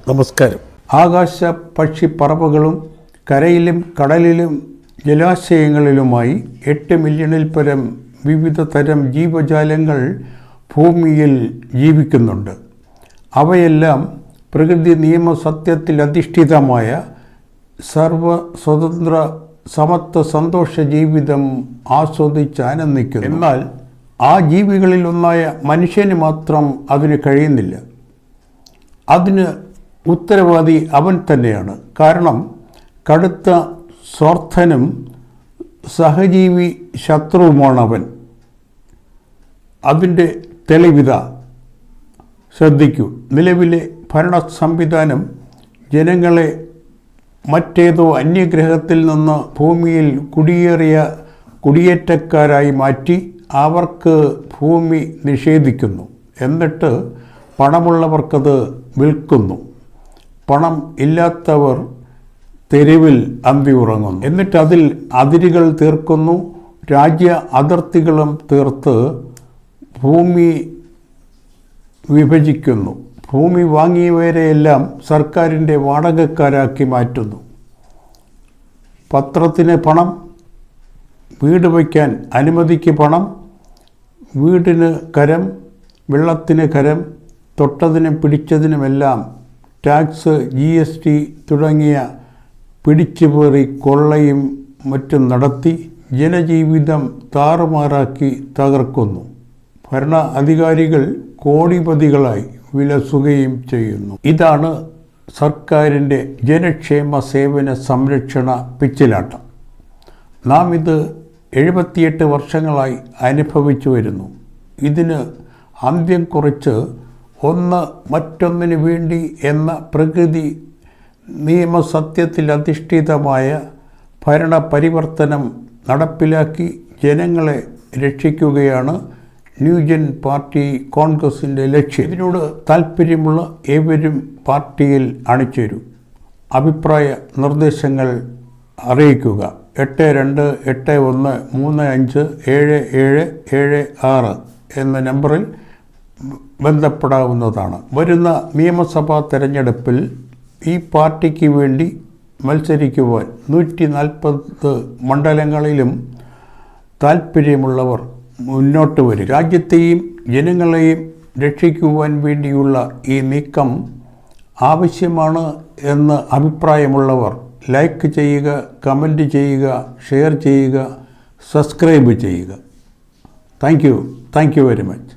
നമസ്കാരം. ആകാശ പക്ഷി പറവകളും കരയിലും കടലിലും ജലാശയങ്ങളിലുമായി 8 മില്യണിൽ പരം വിവിധ തരം ജീവജാലങ്ങൾ ഭൂമിയിൽ ജീവിക്കുന്നുണ്ട്. അവയെല്ലാം പ്രകൃതി നിയമസത്യത്തിൽ അധിഷ്ഠിതമായ സർവസ്വതന്ത്ര സമത്വ സന്തോഷ ജീവിതം ആസ്വദിച്ചാനന്ദിക്കുന്നു. എന്നാൽ ആ ജീവികളിൽ ഒന്നായ മനുഷ്യന് മാത്രം അതിന് കഴിയുന്നില്ല. അതിന് ഉത്തരവാദി അവൻ തന്നെയാണ്. കാരണം കടുത്ത സ്വാർത്ഥനും സഹജീവി ശത്രുവുമാണവൻ. അതിൻ്റെ തെളിവിത ശ്രദ്ധിക്കൂ. നിലവിലെ ഭരണ സംവിധാനം ജനങ്ങളെ മറ്റേതോ അന്യഗ്രഹത്തിൽ നിന്ന് ഭൂമിയിൽ കുടിയേറ്റക്കാരായി മാറ്റി അവർക്ക് ഭൂമി നിഷേധിക്കുന്നു. എന്നിട്ട് പണമുള്ളവർക്കത് വിൽക്കുന്നു. പണം ഇല്ലാത്തവർ തെരുവിൽ അന്തി ഉറങ്ങുന്നു. എന്നിട്ട് അതിൽ അതിരുകൾ തീർക്കുന്നു. രാജ്യ അതിർത്തികളും തീർത്ത് ഭൂമി വിഭജിക്കുന്നു. ഭൂമി വാങ്ങിയവരെയെല്ലാം സർക്കാരിൻ്റെ വാടകക്കാരാക്കി മാറ്റുന്നു. പത്രത്തിന് പണം, വീട് വയ്ക്കാൻ അനുമതിക്ക് പണം, വീടിന് കരം, വെള്ളത്തിന് കരം, തൊട്ടതിനും പിടിച്ചതിനുമെല്ലാം ടാക്സ്, GST തുടങ്ങിയ പിടിച്ചുപേറി കൊള്ളയും മറ്റും നടത്തി ജനജീവിതം താറുമാറാക്കി തകർക്കുന്നു. ഭരണ അധികാരികൾ കോടിപതികളായി വിലസുകയും ചെയ്യുന്നു. ഇതാണ് സർക്കാരിൻ്റെ ജനക്ഷേമ സേവന സംരക്ഷണ പിച്ചിലാട്ടം. നാം ഇത് 78 വർഷങ്ങളായി അനുഭവിച്ചു വരുന്നു. ഇതിന് അന്ത്യം കുറിച്ച് ഒന്ന് മറ്റൊന്നിനു വേണ്ടി എന്ന പ്രകൃതി നിയമസത്യത്തിൽ അധിഷ്ഠിതമായ ഭരണപരിവർത്തനം നടപ്പിലാക്കി ജനങ്ങളെ രക്ഷിക്കുകയാണ് ന്യൂജൻ പാർട്ടി കോൺഗ്രസിൻ്റെ ലക്ഷ്യം. ഇതിനോട് താൽപ്പര്യമുള്ള ഏവരും പാർട്ടിയിൽ അണിചേരൂ. അഭിപ്രായ നിർദ്ദേശങ്ങൾ അറിയിക്കുക. 8281357776 എന്ന നമ്പറിൽ ബന്ധപ്പെടാവുന്നതാണ്. വരുന്ന നിയമസഭാ തെരഞ്ഞെടുപ്പിൽ ഈ പാർട്ടിക്ക് വേണ്ടി മത്സരിക്കുവാൻ 140 മണ്ഡലങ്ങളിലും താൽപ്പര്യമുള്ളവർ മുന്നോട്ട് വരും. രാജ്യത്തെയും ജനങ്ങളെയും രക്ഷിക്കുവാൻ വേണ്ടിയുള്ള ഈ നീക്കം ആവശ്യമാണ് എന്ന് അഭിപ്രായമുള്ളവർ ലൈക്ക് ചെയ്യുക, കമൻറ്റ് ചെയ്യുക, ഷെയർ ചെയ്യുക, സബ്സ്ക്രൈബ് ചെയ്യുക. Thank you very much.